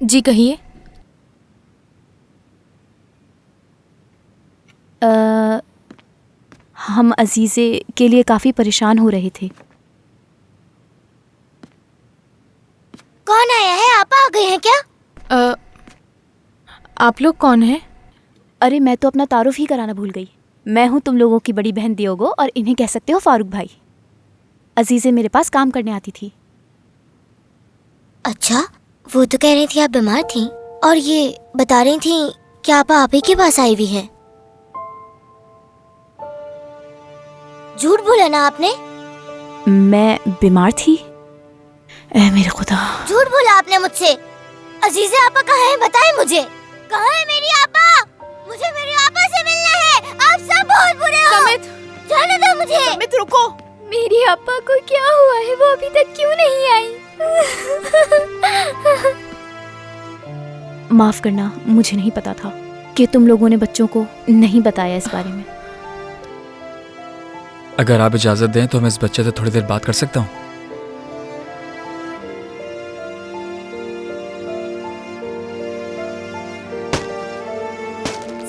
जी कहिए। हम अजीज़े के लिए काफ़ी परेशान हो रहे थे। कौन आया है? आप आ गए हैं क्या? आप लोग कौन हैं? अरे मैं तो अपना तारुफ ही कराना भूल गई। मैं हूँ तुम लोगों की बड़ी बहन दियोगो और इन्हें कह सकते हो फारूक भाई। अजीज़े मेरे पास काम करने आती थी। अच्छा, वो तो कह रही थी आप बीमार थी और ये बता रही थी कि आप ही के पास आई हुई हैं। झूठ बोला ना आपने? मैं बीमार थी? मेरे खुदा, झूठ बोला आपने मुझसे। अजीज़े आपा कहाँ है? बताएं मुझे, कहाँ है मेरी आपा? मुझे मेरी आपा से मिलना है। आप सब बहुत बुरे हो। समित, जाने दो मुझे। समित रुको। मेरी आपा को क्या हुआ है? वो अभी तक क्यों नहीं आई? माफ़ करना, मुझे नहीं पता था कि तुम लोगों ने बच्चों को नहीं बताया इस बारे में। अगर आप इजाज़त दें तो मैं इस बच्चे से थोड़ी देर बात कर सकता हूँ।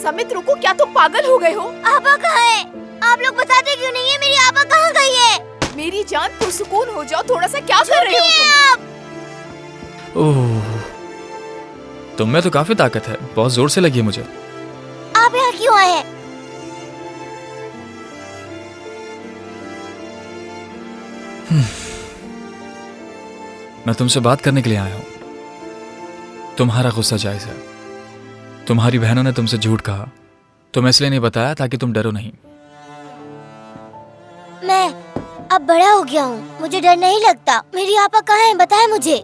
समित रुको, क्या तुम पागल हो गए हो? आपा कहाँ है? आप लोग बताते क्यों नहीं है मेरी आपा कहाँ गई है? मेरी जान, पुरसुकून हो जाओ थोड़ा सा। क्या कर रहे हो तुम? ओह, तुम में तो काफी ताकत है, बहुत जोर से लगी है मुझे। आप यहाँ क्यों आए हैं? मैं तुमसे बात करने के लिए आया हूँ। तुम्हारा गुस्सा जायज है। तुम्हारी बहनों ने तुमसे झूठ कहा, तो मैं इसलिए नहीं बताया ताकि तुम डरो नहीं। मैं अब बड़ा हो गया हूँ, मुझे डर नहीं लगता। मेरी आपा कहाँ है? बताएं मुझे।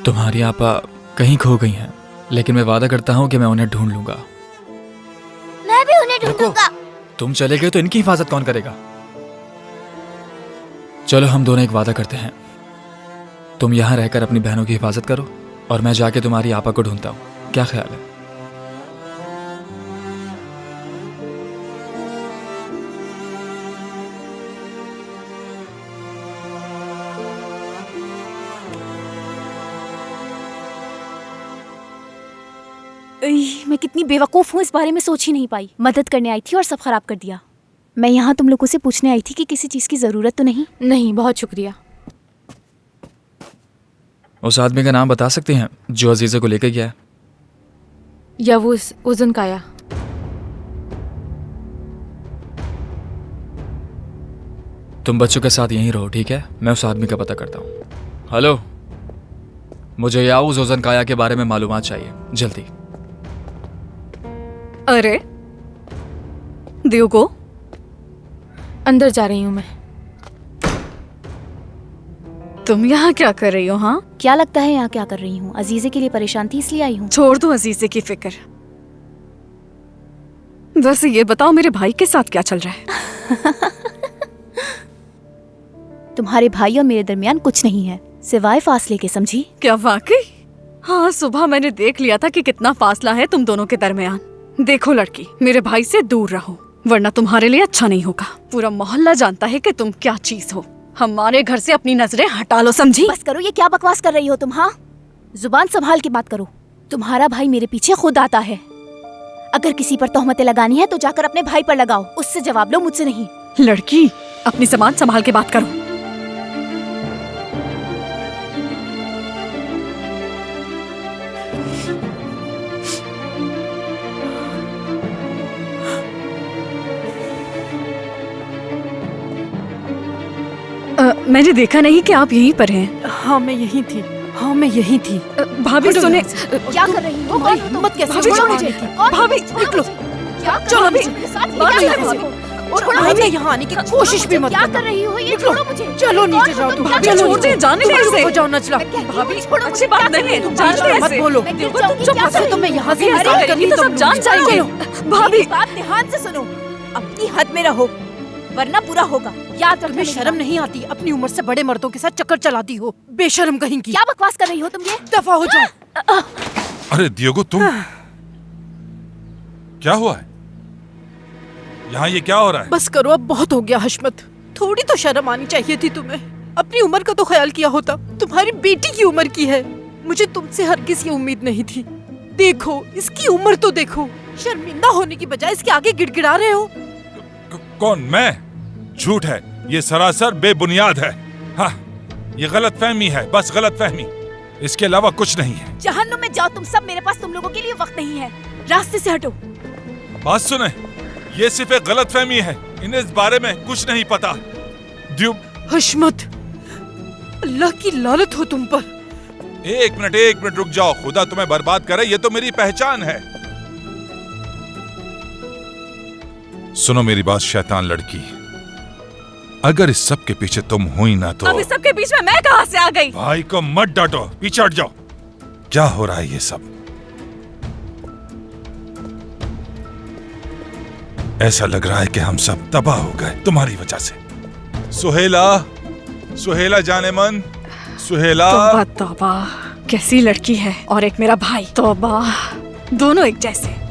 तुम्हारी आपा कहीं खो गई हैं, लेकिन मैं वादा करता हूँ कि मैं उन्हें ढूंढ लूंगा। मैं भी उन्हें ढूंढूंगा। तुम चले गए तो इनकी हिफाजत कौन करेगा? चलो हम दोनों एक वादा करते हैं। तुम यहाँ रहकर अपनी बहनों की हिफाजत करो और मैं जाके तुम्हारी आपा को ढूंढता हूँ। क्या ख्याल है? मैं कितनी बेवकूफ़ हूँ, इस बारे में सोच ही नहीं पाई। मदद करने आई थी और सब खराब कर दिया। मैं यहाँ तुम लोगों से पूछने आई थी कि किसी चीज़ की ज़रूरत तो नहीं? नहीं, बहुत शुक्रिया। उस आदमी का नाम बता सकते हैं जो अजीज़े को लेकर गया है? यवूस उज़न काया। तुम बच्चों के साथ यहीं रहो, ठीक है? मैं उस आदमी का पता करता हूँ। हेलो, मुझे याऊज ओजन काया के बारे में मालूमात चाहिए, जल्दी। अरे दियोगो, अंदर जा रही हूँ मैं। तुम यहाँ क्या कर रही हो? हाँ, क्या लगता है यहाँ क्या कर रही हूँ? अजीज़े के लिए परेशान थी इसलिए आई हूँ। छोड़ दो अजीज़े की फिक्र। वैसे ये बताओ मेरे भाई के साथ क्या चल रहा है? तुम्हारे भाई और मेरे दरमियान कुछ नहीं है सिवाय फासले के, समझी? क्या वाकई? हाँ, सुबह मैंने देख लिया था कि कितना फासला है तुम दोनों के दरमियान। देखो लड़की, मेरे भाई से दूर रहो वरना तुम्हारे लिए अच्छा नहीं होगा। पूरा मोहल्ला जानता है कि तुम क्या चीज हो। हमारे घर से अपनी नजरें हटा लो, समझी? बस करो, ये क्या बकवास कर रही हो तुम? हाँ, जुबान संभाल के बात करो। तुम्हारा भाई मेरे पीछे खुद आता है। अगर किसी पर तोहमतें लगानी है तो जाकर अपने भाई पर लगाओ, उससे जवाब लो, मुझसे नहीं। लड़की, अपनी जबान संभाल के बात करो। मैंने देखा नहीं कि आप यहीं पर हैं। हाँ मैं यहीं थी। हाँ मैं यहीं थी। भाभी सुने, क्या कर रही हो? तुम्हारी हिम्मत कैसे भाभी हुई छोड़ो मुझे? मुझे। भाभी निकलो। चलो अभी। और भाभी यहाँ आने की कोशिश भी मत क्या करना। कर रही हो? ये छोड़ो मुझे। चलो नीचे जाओ तुम। भाभी चलो छोड़ दे, नीचे। जाने तुम दे रुको इसे। जाओ नचला। भाभी अच्छी बात नहीं है, तुम जानते बीच में मत ऐसे। बोलो। चुप ऐसे तो मैं यहाँ से अरे, निकाल कर ये तो सब जान जाएंगे। भाभी मेरी बात ध्यान से सुनो। अपनी हद में रहो वरना बुरा होगा। याद रखना तुम्हें मेरी शर्म बात। नहीं आती? अपनी उम्र से बड़े मर्दों के साथ चक्कर चलाती हो, बेशर्म कहीं की। क्या बकवास कर रही हो तुम? ये दफा हो जाओ। अरे दियोगो, तुम क्या हुआ है? यहाँ ये क्या हो रहा है? बस करो, अब बहुत हो गया हशमत। थोड़ी तो शर्म आनी चाहिए थी तुम्हें। अपनी उम्र का तो ख्याल किया होता। तुम्हारी बेटी की उम्र की है। मुझे तुमसे हरगिज़ ये उम्मीद नहीं थी। देखो इसकी उम्र तो देखो। शर्मिंदा होने की बजाय इसके आगे गिड़गिड़ा रहे हो। कौन? मैं? झूठ है, ये सरासर बेबुनियाद है। हाँ, ये गलतफहमी है, बस गलतफहमी, इसके अलावा कुछ नहीं है। जहन्नुम में जाओ तुम सब, मेरे पास तुम लोगों के लिए वक्त नहीं है। रास्ते से हटो। बात सुने, ये सिर्फ एक गलतफहमी है, इन्हें इस बारे में कुछ नहीं पता। हशमत, अल्लाह की लानत हो तुम पर। एक मिनट रुक जाओ, खुदा तुम्हें बर्बाद करे, ये तो मेरी पहचान है। सुनो मेरी बात शैतान लड़की, अगर इस सब के पीछे तुम हुई ना तो अब इस सब के बीच में मैं कहां से आ गई? भाई को मत डांटो, पीछे हट जाओ। क्या हो रहा है ये सब? ऐसा लग रहा है कि हम सब तबाह हो गए तुम्हारी वजह से। सुहेला जाने मन, सुहेला। तौबा तौबा, कैसी लड़की है। और एक मेरा भाई, तौबा, दोनों एक जैसे।